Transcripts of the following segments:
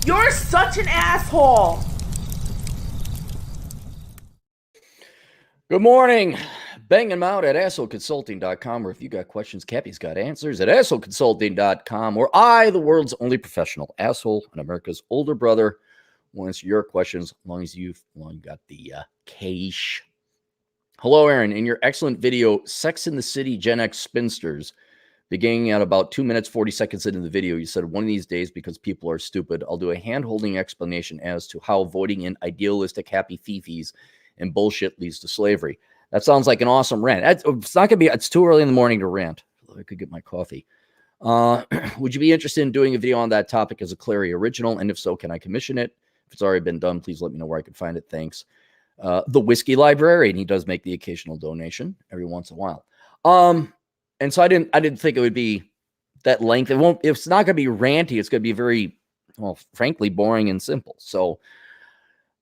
You're such an asshole. Good morning. Bang them out at assholeconsulting.com, or if you got questions, Cappy's got answers at assholeconsulting.com, where I, the world's only professional asshole and America's older brother, will answer your questions as long as you've got the cash. Hello, Aaron. In your excellent video, Sex in the City Gen X Spinsters, beginning at about 2 minutes, 40 seconds into the video, you said, one of these days, because people are stupid, I'll do a hand-holding explanation as to how voting in idealistic happy fifis and bullshit leads to slavery. That sounds like an awesome rant. It's not going to be, it's too early in the morning to rant. I could get my coffee. Would you be interested in doing a video on that topic as a Clary original? And if so, can I commission it? If it's already been done, please let me know where I can find it. Thanks. The Whiskey Librarian, he does make the occasional donation every once in a while. And so I didn't think it would be that length. It's not going to be ranty. It's going to be very, well, frankly, boring and simple. So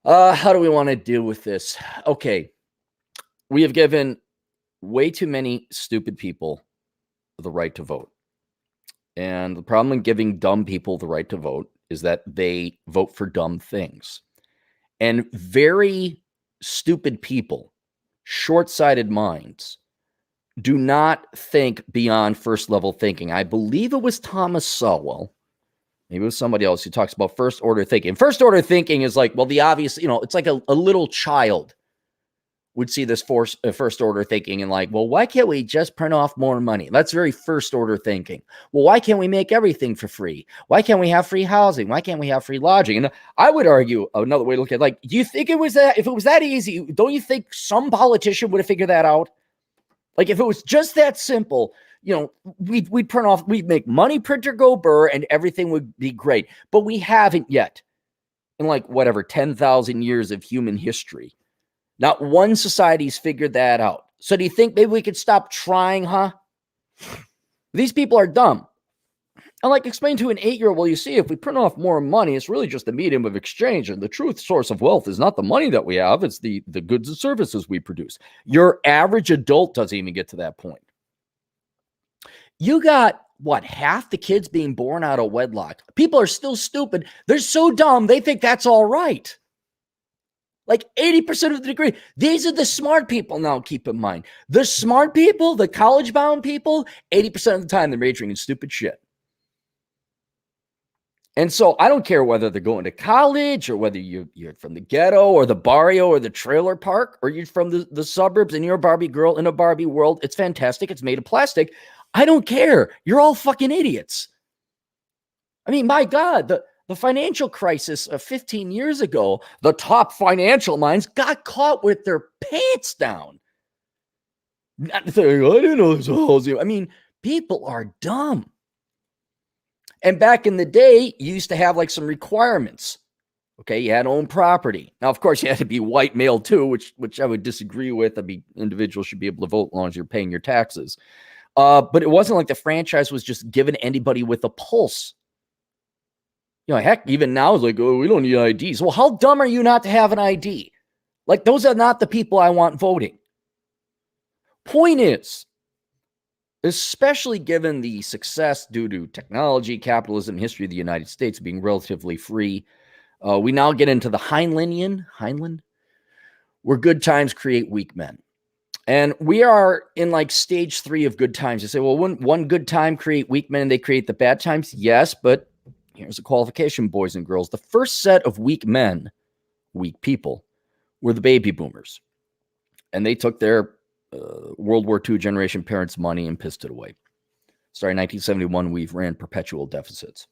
how do we want to deal with this? Okay. We have given way too many stupid people the right to vote. And the problem in giving dumb people the right to vote is that they vote for dumb things. And very stupid people, short-sighted minds, do not think beyond first-level thinking. I believe it was Thomas Sowell, maybe it was somebody else, who talks about first-order thinking. First-order thinking is like, well, the obvious, it's like a little child would see this first-order thinking and like, well, why can't we just print off more money? That's very first-order thinking. Well, why can't we make everything for free? Why can't we have free housing? Why can't we have free lodging? And I would argue another way to look at it, like, do you think it was that? If it was that easy, don't you think some politician would have figured that out? Like, if it was just that simple, we'd print off, we'd make money printer go burr and everything would be great. But we haven't yet in 10,000 years of human history. Not one society's figured that out. So do you think maybe we could stop trying, huh? These people are dumb. And explain to an 8-year-old, well, you see, if we print off more money, it's really just the medium of exchange. And the true source of wealth is not the money that we have. It's the goods and services we produce. Your average adult doesn't even get to that point. You got, half the kids being born out of wedlock. People are still stupid. They're so dumb, they think that's all right. 80% of the degree. These are the smart people now, keep in mind. The smart people, the college-bound people, 80% of the time they're majoring in stupid shit. And so I don't care whether they're going to college or whether you're from the ghetto or the barrio or the trailer park or you're from the suburbs and you're a Barbie girl in a Barbie world. It's fantastic. It's made of plastic. I don't care. You're all fucking idiots. I mean, my God, the financial crisis of 15 years ago, the top financial minds got caught with their pants down. Not saying, I didn't know this was. I mean, people are dumb. And back in the day, you used to have some requirements. Okay, you had to own property. Now, of course, you had to be white male too, which I would disagree with. Individuals should be able to vote as long as you're paying your taxes. But it wasn't like the franchise was just given anybody with a pulse. Heck, even now it's oh, we don't need IDs. Well, how dumb are you not to have an ID? Those are not the people I want voting. Point is, especially given the success due to technology, capitalism, history of the United States being relatively free, we now get into the Heinlein, where good times create weak men. And we are in stage 3 of good times. You say, well, wouldn't one good time create weak men and they create the bad times? Yes, but here's a qualification, boys and girls. The first set of weak men, weak people, were the baby boomers. And they took their World War II generation parents' money and pissed it away. Starting in 1971, we've ran perpetual deficits.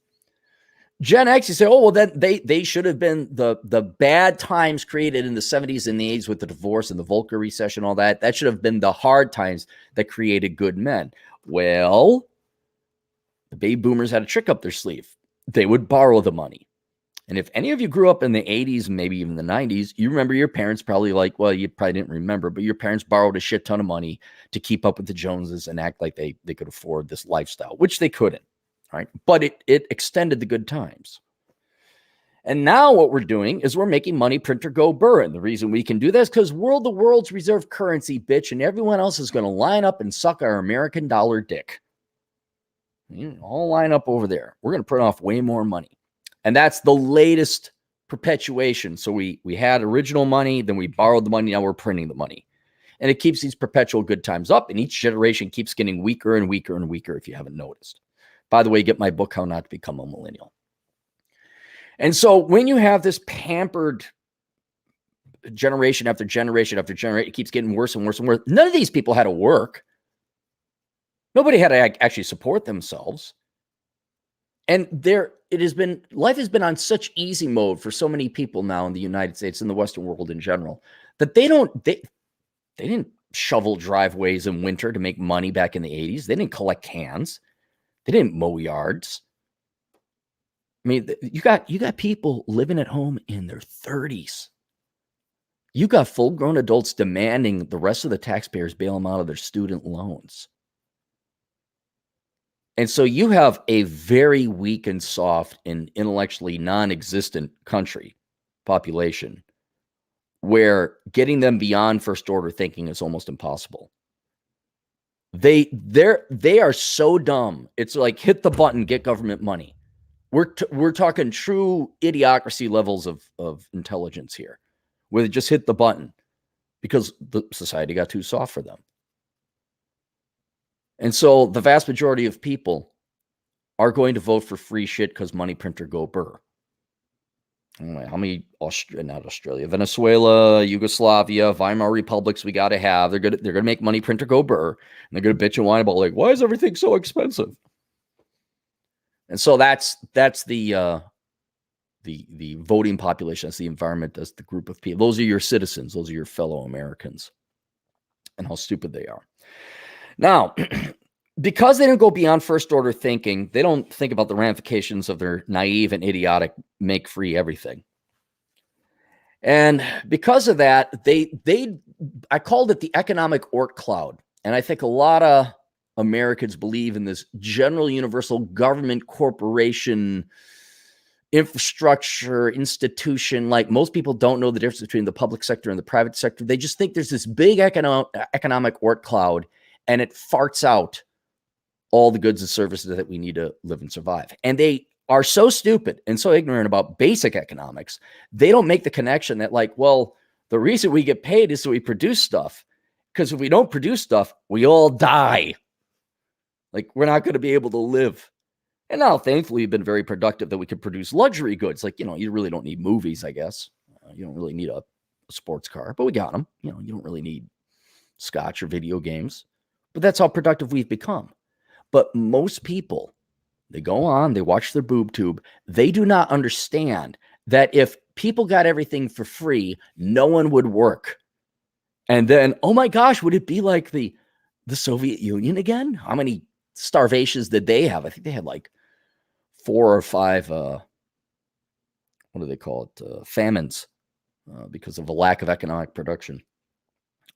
Gen X, you say, oh, well, then they should have been the bad times created in the 70s and the 80s with the divorce and the Volcker recession, all that. That should have been the hard times that created good men. Well, the baby boomers had a trick up their sleeve. They would borrow the money. And if any of you grew up in the 80s, maybe even the 90s, you remember your parents probably well, you probably didn't remember, but your parents borrowed a shit ton of money to keep up with the Joneses and act like they could afford this lifestyle, which they couldn't, right? But it extended the good times. And now what we're doing is we're making money printer go burr. And the reason we can do this is because we're the world's reserve currency, bitch, and everyone else is going to line up and suck our American dollar dick. All line up over there. We're going to print off way more money. And that's the latest perpetuation. So we had original money, then we borrowed the money, now we're printing the money. And it keeps these perpetual good times up, and each generation keeps getting weaker and weaker and weaker, if you haven't noticed. By the way, get my book, How Not to Become a Millennial. And so when you have this pampered generation after generation after generation, it keeps getting worse and worse and worse. None of these people had to work. Nobody had to actually support themselves. And life has been on such easy mode for so many people now in the United States and the Western world in general, that they didn't shovel driveways in winter to make money back in the 80s. They didn't collect cans. They didn't mow yards. I mean, you got people living at home in their 30s. You got full-grown adults demanding the rest of the taxpayers bail them out of their student loans. And so you have a very weak and soft and intellectually non-existent country population where getting them beyond first order thinking is almost impossible. They are so dumb. It's like hit the button, get government money. We're talking true idiocracy levels of intelligence here, where they just hit the button because the society got too soft for them. And so the vast majority of people are going to vote for free shit because money printer go burr. How many not Australia, Venezuela, Yugoslavia, Weimar republics we got to have? They're gonna make money printer go burr, and they're gonna bitch and whine about like, why is everything so expensive? And so that's the voting population. That's the environment. That's the group of people. Those are your citizens. Those are your fellow Americans, and how stupid they are. Now, because they don't go beyond first order thinking, they don't think about the ramifications of their naive and idiotic make free everything. And because of that, I called it the economic Oort cloud. And I think a lot of Americans believe in this general universal government corporation infrastructure institution. Like most people don't know the difference between the public sector and the private sector. They just think there's this big economic Oort cloud, and it farts out all the goods and services that we need to live and survive. And they are so stupid and so ignorant about basic economics. They don't make the connection that like, well, the reason we get paid is so we produce stuff. Because if we don't produce stuff, we all die. Like we're not going to be able to live. And now, thankfully, we've been very productive that we can produce luxury goods. Like, you really don't need movies, I guess. You don't really need a sports car, but we got them. You don't really need scotch or video games. But that's how productive we've become. But most people, they go on, they watch their boob tube. They do not understand that if people got everything for free, no one would work. And then, oh my gosh, would it be like the Soviet Union again? How many starvations did they have? I think they had like 4 or 5, what do they call it? Famines because of a lack of economic production.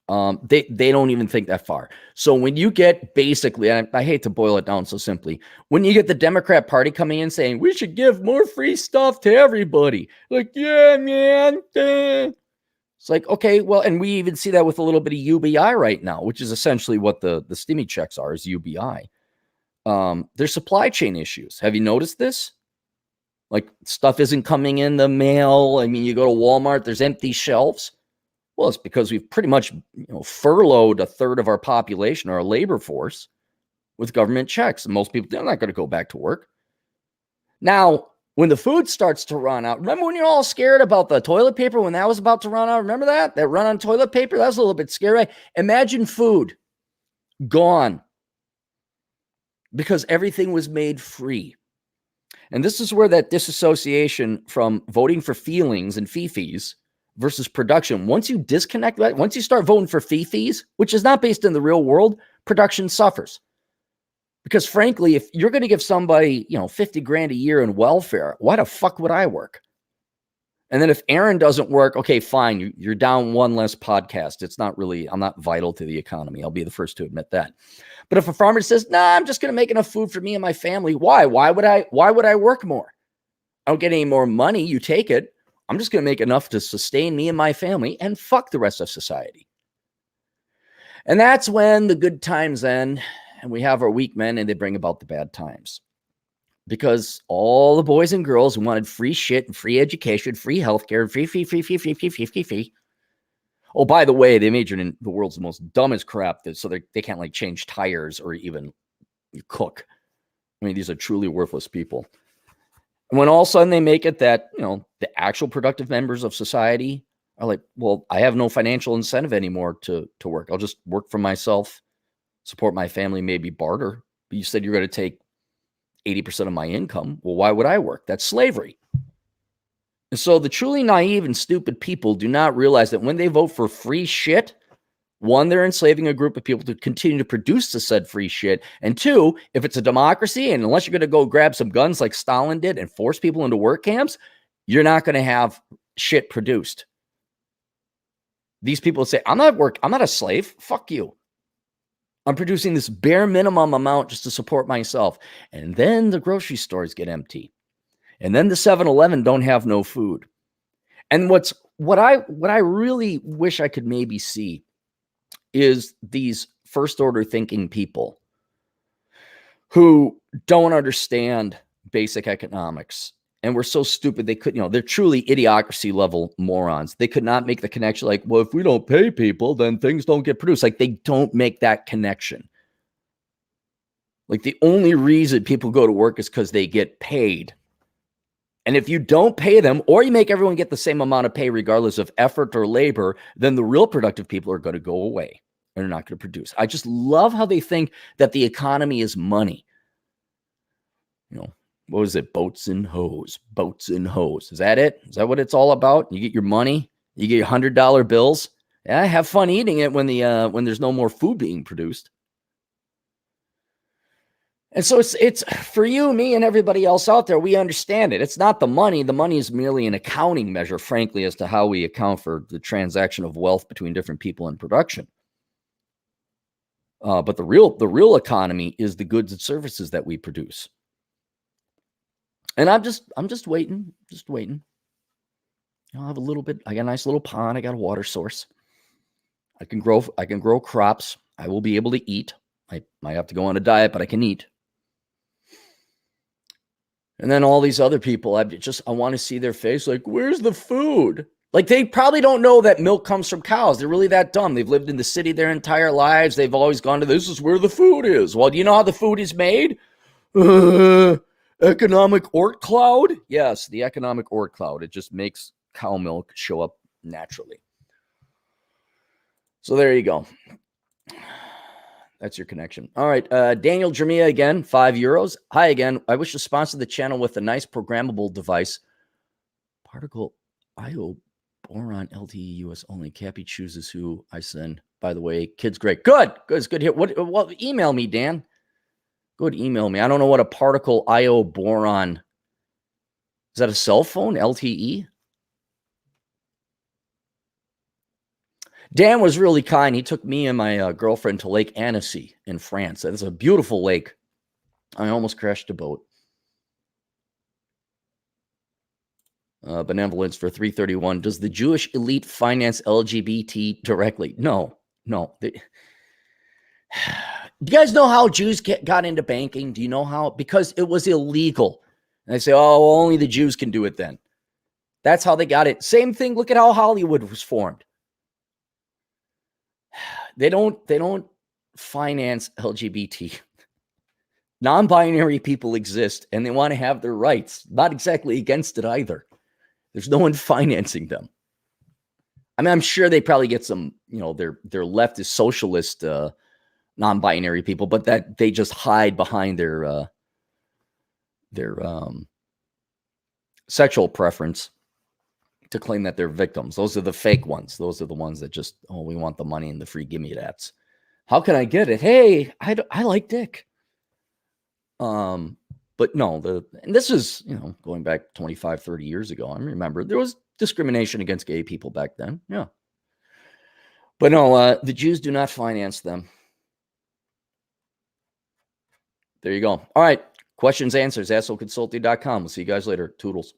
They don't even think that far. So when you get basically, and I hate to boil it down so simply, when you get the Democrat Party coming in saying we should give more free stuff to everybody, like, yeah, man. It's like, okay, well, and we even see that with a little bit of UBI right now, which is essentially what the STIMI checks are, is UBI. There's supply chain issues. Have you noticed this? Like stuff isn't coming in the mail. I mean, you go to Walmart, there's empty shelves. Well, it's because we've pretty much furloughed a third of our population, our labor force, with government checks. And most people, they're not going to go back to work. Now, when the food starts to run out, remember when you're all scared about the toilet paper when that was about to run out? Remember that? That run on toilet paper? That was a little bit scary. Imagine food gone because everything was made free. And this is where that disassociation from voting for feelings and fifis versus production. Once you disconnect that, once you start voting for fifis, which is not based in the real world, production suffers. Because frankly, if you're going to give somebody, 50 grand a year in welfare, why the fuck would I work? And then if Aaron doesn't work, okay, fine. You're down one less podcast. It's not really, I'm not vital to the economy. I'll be the first to admit that. But if a farmer says, nah, I'm just going to make enough food for me and my family. Why? Why would I work more? I don't get any more money. You take it. I'm just going to make enough to sustain me and my family and fuck the rest of society. And that's when the good times end and we have our weak men and they bring about the bad times. because all the boys and girls who wanted free shit and free education, free healthcare, free. Oh, by the way, they majored in the world's most dumbest crap, so they can't like change tires or even cook. I mean, these are truly worthless people. And when all of a sudden they make it that, the actual productive members of society are like, well, I have no financial incentive anymore to work. I'll just work for myself, support my family, maybe barter. But you said you're going to take 80% of my income. Well, why would I work? That's slavery. And so the truly naive and stupid people do not realize that when they vote for free shit, one, they're enslaving a group of people to continue to produce the said free shit. And two, if it's a democracy, and unless you're going to go grab some guns like Stalin did and force people into work camps, you're not going to have shit produced. These people say, I'm not a slave. Fuck you. I'm producing this bare minimum amount just to support myself. And then the grocery stores get empty. And then the 7-Eleven don't have no food. And what I really wish I could maybe see is these first order thinking people who don't understand basic economics and were so stupid they could, they're truly idiocracy level morons. They could not make the connection like, well, if we don't pay people, then things don't get produced. Like, they don't make that connection. Like, the only reason people go to work is because they get paid. And if you don't pay them, or you make everyone get the same amount of pay regardless of effort or labor, then the real productive people are going to go away and they're not going to produce. I just love how they think that the economy is money. What is it? Boats and hoes. Is that it? Is that what it's all about? You get your money, you get your $100 bills. Yeah, have fun eating it when there's no more food being produced. And so it's for you, me, and everybody else out there. We understand it. It's not the money. The money is merely an accounting measure, frankly, as to how we account for the transaction of wealth between different people in production. But the real economy is the goods and services that we produce. And I'm just waiting. I'll have a little bit. I got a nice little pond. I got a water source. I can grow crops. I will be able to eat. I might have to go on a diet, but I can eat. And then all these other people, I want to see their face like, where's the food? Like, they probably don't know that milk comes from cows. They're really that dumb. They've lived in the city their entire lives. They've always gone to, this is where the food is. Well, do you know how the food is made? Economic Oort cloud? Yes, the economic Oort cloud. It just makes cow milk show up naturally. So there you go. That's your connection. All right. Daniel Jermia again, €5. Hi again. I wish to sponsor the channel with a nice programmable device. Particle IO boron LTE US only. Cappy chooses who I send. By the way, kid's great. Good. It's good here. What? Email me, Dan. Good. Email me. I don't know what a particle IO boron. Is that a cell phone? LTE? Dan was really kind. He took me and my girlfriend to Lake Annecy in France. It's a beautiful lake. I almost crashed a boat. Benevolence for 331. Does the Jewish elite finance LGBT directly? No. Do you guys know how Jews got into banking? Do you know how? Because it was illegal. And they say, oh, well, only the Jews can do it then. That's how they got it. Same thing. Look at how Hollywood was formed. They don't finance LGBT. Non-binary people exist and they want to have their rights. Not exactly against it either. There's no one financing them. I mean, I'm sure they probably get some, their leftist socialist non-binary people, but that they just hide behind their sexual preference to claim that they're victims. Those are the fake ones. Those are the ones that just, we want the money and the free gimme that's. How can I get it? Hey, I like dick. But no, and this is, going back 25, 30 years ago. I remember there was discrimination against gay people back then. Yeah. But no, the Jews do not finance them. There you go. All right. Questions, answers, assholeconsulting.com. We'll see you guys later. Toodles.